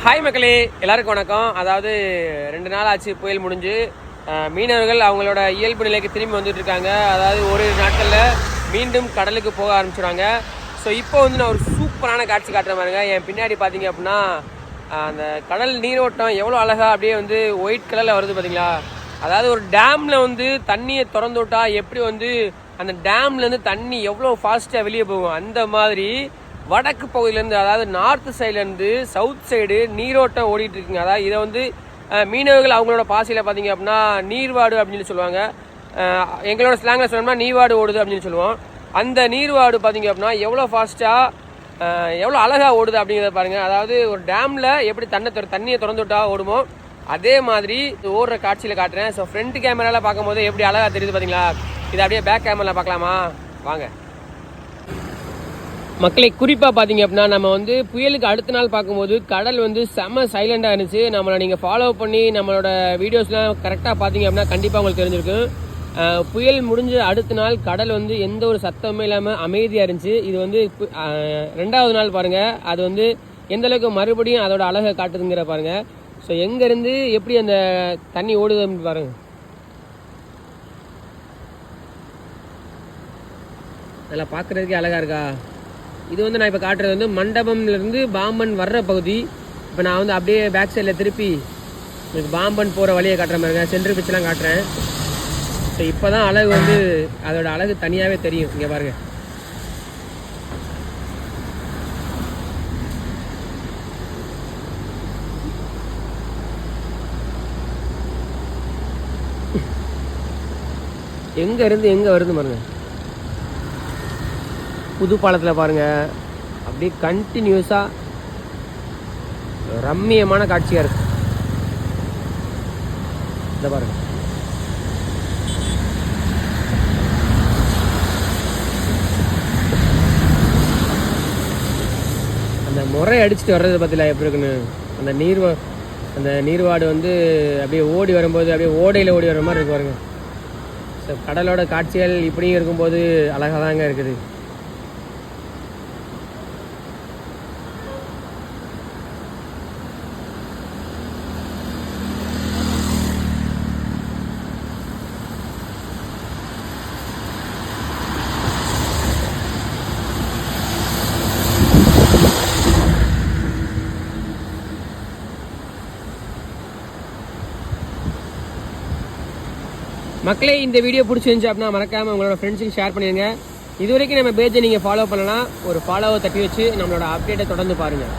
Hi மக்களே, எல்லாருக்கும் வணக்கம். அதாவது 2 நாள் ஆச்சு புயல் முடிஞ்சு. மீனவர்கள் அவங்களோட இயல்பு நிலைக்கு திரும்பி வந்துட்டு இருக்காங்க. அதாவது ஒரு நாட்களில் மீண்டும் கடலுக்கு போக ஆரம்பிச்சுடுவாங்க. ஸோ இப்போ வந்து நான் ஒரு சூப்பரான காட்சி காட்டுற மாதிரிங்க. என் பின்னாடி பார்த்தீங்க அப்படின்னா அந்த கடல் நீரோட்டம் எவ்வளோ அழகாக அப்படியே வந்து ஒயிட் கலரில் வருது பார்த்தீங்களா. அதாவது ஒரு டேமில் வந்து தண்ணியை திறந்து விட்டா எப்படி வந்து அந்த டேம்லேருந்து தண்ணி எவ்வளோ ஃபாஸ்ட்டாக வெளியே போகும், அந்த மாதிரி வடக்கு பகுதியிலேருந்து, அதாவது நார்த் சைட்லேருந்து சவுத் சைடு நீரோட்டம் ஓடிட்டு இருக்குங்க. அதாவது இதை வந்து மீனவர்கள் அவங்களோட பாசையில் பார்த்தீங்க அப்படின்னா நீர்வாடு அப்படின்னு சொல்லுவாங்க. எங்களோட ஸ்லாங்கில் சொல்லணும்னா நீர்வாடு ஓடுது அப்படின்னு சொல்லுவோம். அந்த நீர்வாடு பார்த்தீங்க அப்படின்னா எவ்வளோ ஃபாஸ்ட்டாக எவ்வளோ அழகாக ஓடுது அப்படிங்கிறத பாருங்கள். அதாவது ஒரு டேமில் எப்படி தண்ணியை திறந்து விட்டா ஓடுமோ அதே மாதிரி ஓடுற காட்சியில் காட்டுறேன். ஸோ ஃப்ரண்ட் கேமராவில் பார்க்கும்போது எப்படி அழகாக தெரியுது பார்த்தீங்களா. இதை அப்படியே பேக் கேமராவில் பார்க்கலாமா, வாங்க மக்களை. குறிப்பாக பார்த்தீங்க அப்படின்னா நம்ம வந்து புயலுக்கு அடுத்த நாள் பார்க்கும்போது கடல் வந்து செம்ம சைலண்டாக இருந்துச்சு. நம்மளை நீங்கள் ஃபாலோ பண்ணி நம்மளோட வீடியோஸ்லாம் கரெக்டாக பார்த்தீங்க அப்படின்னா கண்டிப்பாக உங்களுக்கு தெரிஞ்சிருக்கும். புயல் முடிஞ்ச அடுத்த நாள் கடல் வந்து எந்த ஒரு சத்தமே இல்லாமல் அமைதியாக இருந்துச்சு. இது வந்து 2வது நாள் பாருங்கள், அது வந்து எந்த அளவுக்கு மறுபடியும் அதோட அழகை காட்டுதுங்கிற பாருங்கள். ஸோ எங்கேருந்து எப்படி அந்த தண்ணி ஓடுதுன்னு பாருங்கள். நல்லா பார்க்குறதுக்கே அழகாக இருக்கா. இது வந்து நான் இப்போ காட்டுறது வந்து மண்டபம்லேருந்து பாம்பன் வர்ற பகுதி. இப்போ நான் வந்து அப்படியே பேக் சைடில் திருப்பி எனக்கு பாம்பன் போகிற வழியை காட்டுற மாதிரி இருக்கேன். சென்ட்ரு பிச்செலாம் காட்டுறேன். ஸோ இப்போ தான் அழகு வந்து அதோட அழகு தனியாகவே தெரியும். இங்கே பாருங்கள், எங்கே இருந்து எங்கே வருது பாருங்க. புது பாலத்தில் பாருங்கள், அப்படியே கண்டினியூஸாக ரம்மியமான காட்சியாக இருக்கு. இந்த பாருங்க, அந்த முறை அடிச்சுட்டு வர்றது பார்த்தீங்களா எப்படி இருக்குன்னு. அந்த நீர்வாடு வந்து அப்படியே ஓடி வரும்போது அப்படியே ஓடையில் ஓடி வர மாதிரி இருக்கு பாருங்க. ஸோ கடலோட காட்சிகள் இப்படியும் இருக்கும்போது அழகாக தாங்க இருக்குது. மக்களே, இந்த வீடியோ பிடிச்சிருந்துச்சு அப்படின்னா மறக்காமல் உங்களோட ஃப்ரெண்ட்ஸுக்கு ஷேர் பண்ணிடுங்க. இது வரைக்கும் நம்ம பேஜை நீங்கள் ஃபாலோ பண்ணலாம், ஒரு ஃபாலோவை தட்டி வச்சு நம்மளோட அப்டேட்டை தொடர்ந்து பாருங்கள்.